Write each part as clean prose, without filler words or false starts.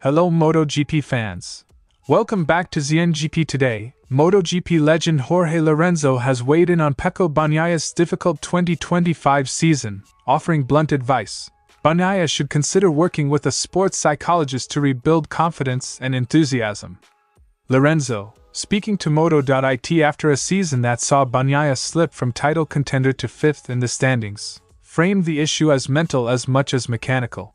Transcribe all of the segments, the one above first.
Hello MotoGP fans. Welcome back to ZNGP Today. MotoGP legend Jorge Lorenzo has weighed in on Pecco Bagnaia's difficult 2025 season, offering blunt advice. Bagnaia should consider working with a sports psychologist to rebuild confidence and enthusiasm. Lorenzo, speaking to Moto.it after a season that saw Bagnaia slip from title contender to fifth in the standings, framed the issue as mental as much as mechanical.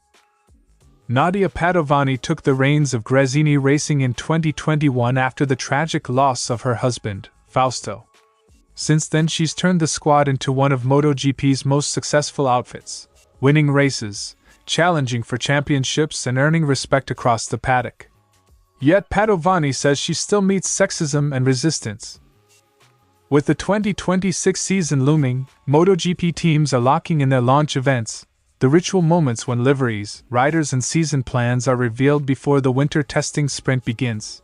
Nadia Padovani took the reins of Gresini Racing in 2021 after the tragic loss of her husband, Fausto. Since then, she's turned the squad into one of MotoGP's most successful outfits, winning races, challenging for championships, and earning respect across the paddock. Yet Padovani says she still meets sexism and resistance. With the 2026 season looming, MotoGP teams are locking in their launch events, the ritual moments when liveries, riders, and season plans are revealed before the winter testing sprint begins.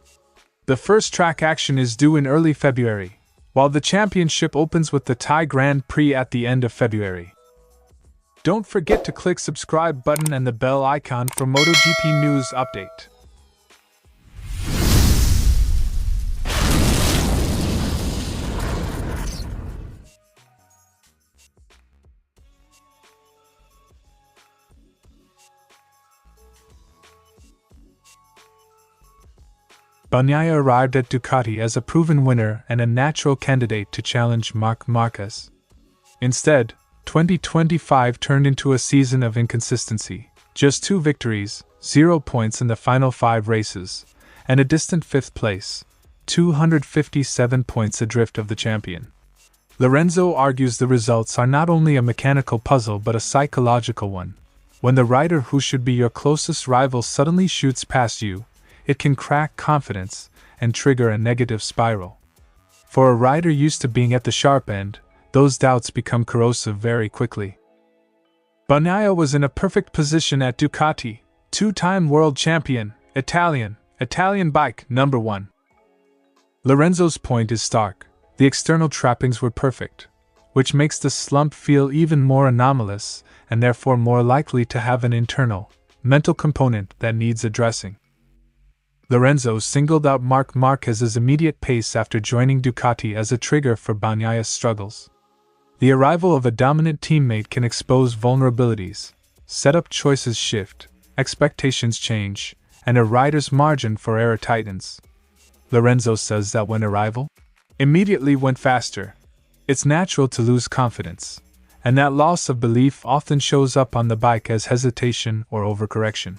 The first track action is due in early February, while the championship opens with the Thai Grand Prix at the end of February. Don't forget to click subscribe button and the bell icon for MotoGP news update. Bagnaia arrived at Ducati as a proven winner and a natural candidate to challenge Marc Marquez. Instead, 2025 turned into a season of inconsistency. Just 2 victories, 0 points in the final 5 races, and a distant 5th place, 257 points adrift of the champion. Lorenzo argues the results are not only a mechanical puzzle but a psychological one. When the rider who should be your closest rival suddenly shoots past you, it can crack confidence and trigger a negative spiral. For a rider used to being at the sharp end, those doubts become corrosive very quickly. Bagnaia was in a perfect position at Ducati, 2-time world champion, Italian bike number 1. Lorenzo's point is stark. The external trappings were perfect, which makes the slump feel even more anomalous and therefore more likely to have an internal, mental component that needs addressing. Lorenzo singled out Marc Marquez's immediate pace after joining Ducati as a trigger for Bagnaia's struggles. The arrival of a dominant teammate can expose vulnerabilities, setup choices shift, expectations change, and a rider's margin for error tightens. Lorenzo says that when arrival immediately went faster, it's natural to lose confidence, and that loss of belief often shows up on the bike as hesitation or overcorrection.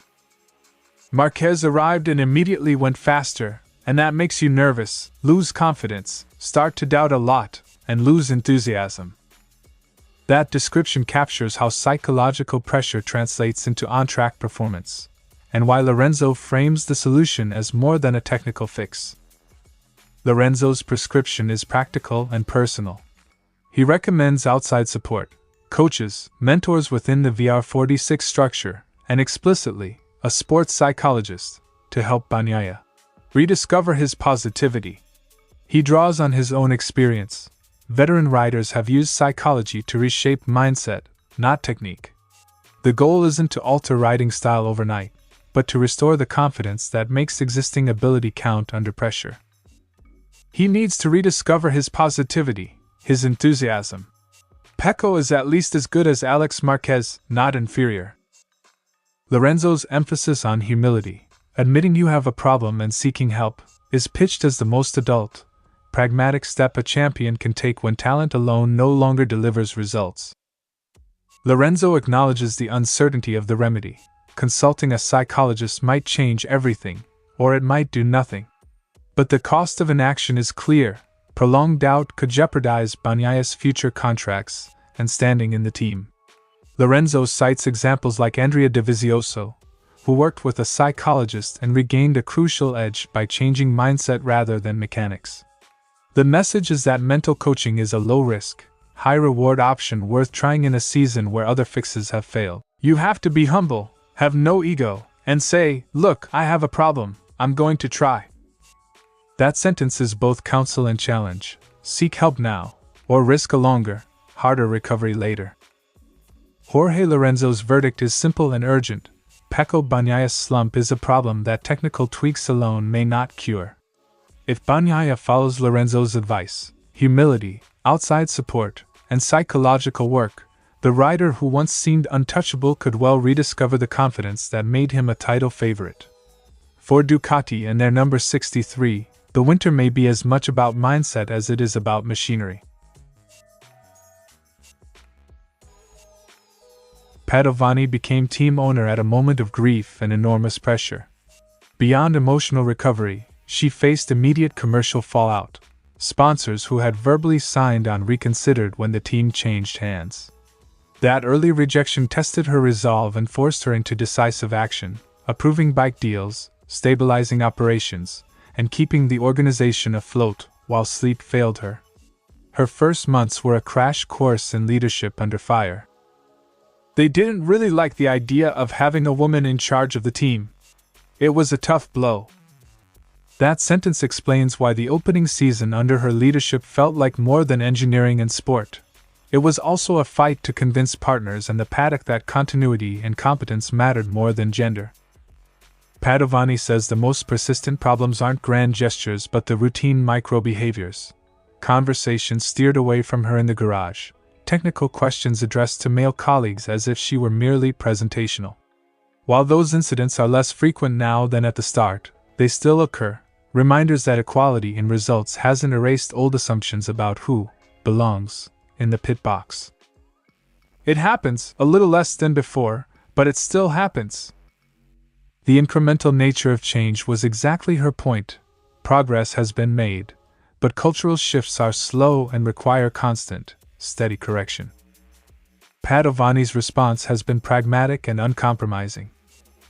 Marquez arrived and immediately went faster, and that makes you nervous, lose confidence, start to doubt a lot, and lose enthusiasm. That description captures how psychological pressure translates into on-track performance, and why Lorenzo frames the solution as more than a technical fix. Lorenzo's prescription is practical and personal. He recommends outside support, coaches, mentors within the VR46 structure, and explicitly, a sports psychologist, to help Bagnaia rediscover his positivity. He draws on his own experience. Veteran riders have used psychology to reshape mindset, not technique. The goal isn't to alter riding style overnight, but to restore the confidence that makes existing ability count under pressure. He needs to rediscover his positivity, his enthusiasm. Pecco is at least as good as Alex Marquez, not inferior. Lorenzo's emphasis on humility, admitting you have a problem and seeking help, is pitched as the most adult, pragmatic step a champion can take when talent alone no longer delivers results. Lorenzo acknowledges the uncertainty of the remedy. Consulting a psychologist might change everything, or it might do nothing. But the cost of inaction is clear. Prolonged doubt could jeopardize Bagnaia's future contracts and standing in the team. Lorenzo cites examples like Andrea Dovizioso, who worked with a psychologist and regained a crucial edge by changing mindset rather than mechanics. The message is that mental coaching is a low-risk, high-reward option worth trying in a season where other fixes have failed. You have to be humble, have no ego, and say, "Look, I have a problem, I'm going to try." That sentence is both counsel and challenge. Seek help now, or risk a longer, harder recovery later. Jorge Lorenzo's verdict is simple and urgent. Pecco Bagnaia's slump is a problem that technical tweaks alone may not cure. If Bagnaia follows Lorenzo's advice, humility, outside support, and psychological work, the rider who once seemed untouchable could well rediscover the confidence that made him a title favorite. For Ducati and their number 63, the winter may be as much about mindset as it is about machinery. Padovani became team owner at a moment of grief and enormous pressure. Beyond emotional recovery, she faced immediate commercial fallout. Sponsors who had verbally signed on reconsidered when the team changed hands. That early rejection tested her resolve and forced her into decisive action, approving bike deals, stabilizing operations, and keeping the organization afloat while sleep failed her. Her first months were a crash course in leadership under fire. They didn't really like the idea of having a woman in charge of the team. It was a tough blow. That sentence explains why the opening season under her leadership felt like more than engineering and sport. It was also a fight to convince partners and the paddock that continuity and competence mattered more than gender. Padovani says the most persistent problems aren't grand gestures but the routine micro-behaviors. Conversations steered away from her in the garage. Technical questions addressed to male colleagues as if she were merely presentational. While those incidents are less frequent now than at the start, they still occur, reminders that equality in results hasn't erased old assumptions about who belongs in the pit box. It happens, a little less than before, but it still happens. The incremental nature of change was exactly her point. Progress has been made, but cultural shifts are slow and require constant, steady correction. Padovani's response has been pragmatic and uncompromising.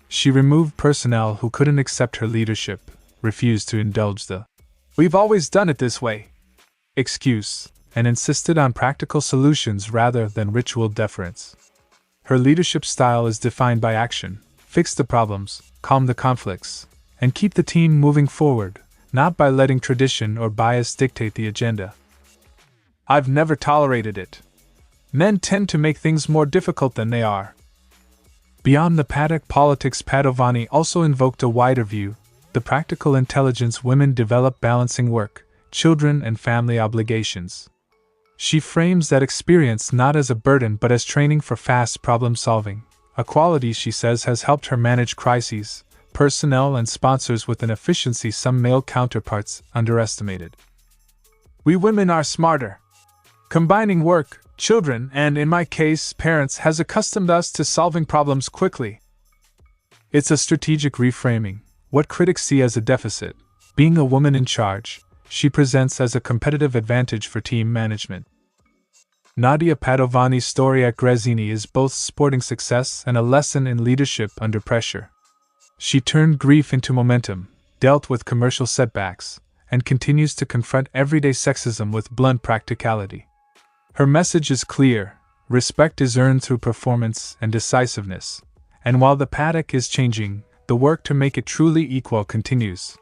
She removed personnel who couldn't accept her leadership, refused to indulge the "we've always done it this way" excuse, and insisted on practical solutions rather than ritual deference. Her leadership style is defined by action: fix the problems, calm the conflicts, and keep the team moving forward, not by letting tradition or bias dictate the agenda. I've never tolerated it. Men tend to make things more difficult than they are. Beyond the paddock politics, Padovani also invoked a wider view: the practical intelligence women develop balancing work, children, and family obligations. She frames that experience not as a burden but as training for fast problem solving, a quality she says has helped her manage crises, personnel, and sponsors with an efficiency some male counterparts underestimated. We women are smarter. Combining work, children, and, in my case, parents has accustomed us to solving problems quickly. It's a strategic reframing. What critics see as a deficit, being a woman in charge, she presents as a competitive advantage for team management. Nadia Padovani's story at Gresini is both sporting success and a lesson in leadership under pressure. She turned grief into momentum, dealt with commercial setbacks, and continues to confront everyday sexism with blunt practicality. Her message is clear: respect is earned through performance and decisiveness, and while the paddock is changing, the work to make it truly equal continues.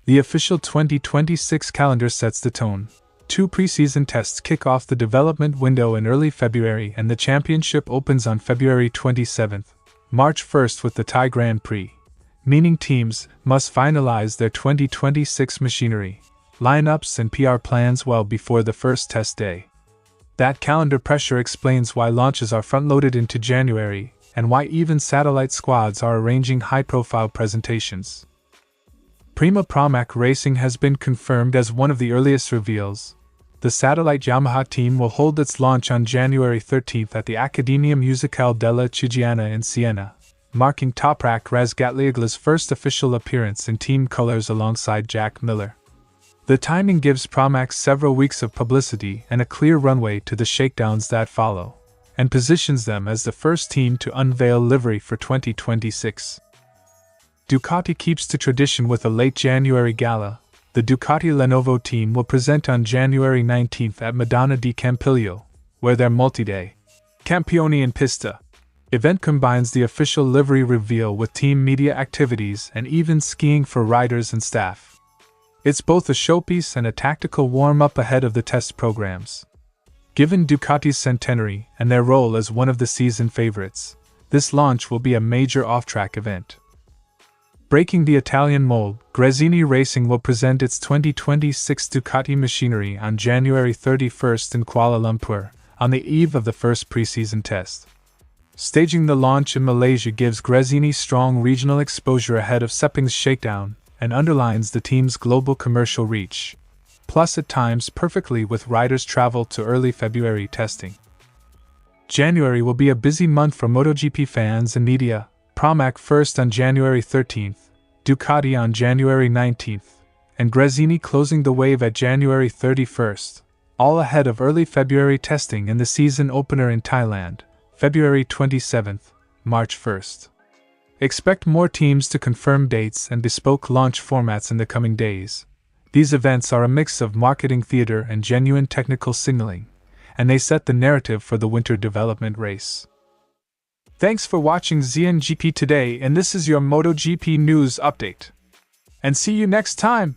The official 2026 calendar sets the tone. 2 preseason tests kick off the development window in early February, and the championship opens on February 27th, March 1st with the Thai Grand Prix, meaning teams must finalize their 2026 machinery, lineups, and PR plans well before the first test day. That calendar pressure explains why launches are front-loaded into January, and why even satellite squads are arranging high-profile presentations. Prima Pramac Racing has been confirmed as one of the earliest reveals. The satellite Yamaha team will hold its launch on January 13th at the Accademia Musicale della Chigiana in Siena, marking Toprak Razgatlioglu's first official appearance in team colors alongside Jack Miller. The timing gives Pramac several weeks of publicity and a clear runway to the shakedowns that follow, and positions them as the first team to unveil livery for 2026. Ducati keeps to tradition with a late January gala. The Ducati Lenovo team will present on January 19th at Madonna di Campiglio, where their multi-day Campioni in Pista event combines the official livery reveal with team media activities and even skiing for riders and staff. It's both a showpiece and a tactical warm-up ahead of the test programs. Given Ducati's centenary and their role as one of the season favorites, this launch will be a major off-track event. Breaking the Italian mold, Gresini Racing will present its 2026 Ducati machinery on January 31st in Kuala Lumpur, on the eve of the first pre-season test. Staging the launch in Malaysia gives Gresini strong regional exposure ahead of Sepang's shakedown and underlines the team's global commercial reach. Plus it times perfectly with riders' travel to early February testing. January will be a busy month for MotoGP fans and media. Pramac first on January 13th, Ducati on January 19th, and Gresini closing the wave at January 31st, all ahead of early February testing in the season opener in Thailand, February 27th, March 1st. Expect more teams to confirm dates and bespoke launch formats in the coming days. These events are a mix of marketing theater and genuine technical signaling, and they set the narrative for the winter development race. Thanks for watching ZNGP Today, and this is your MotoGP news update. And see you next time!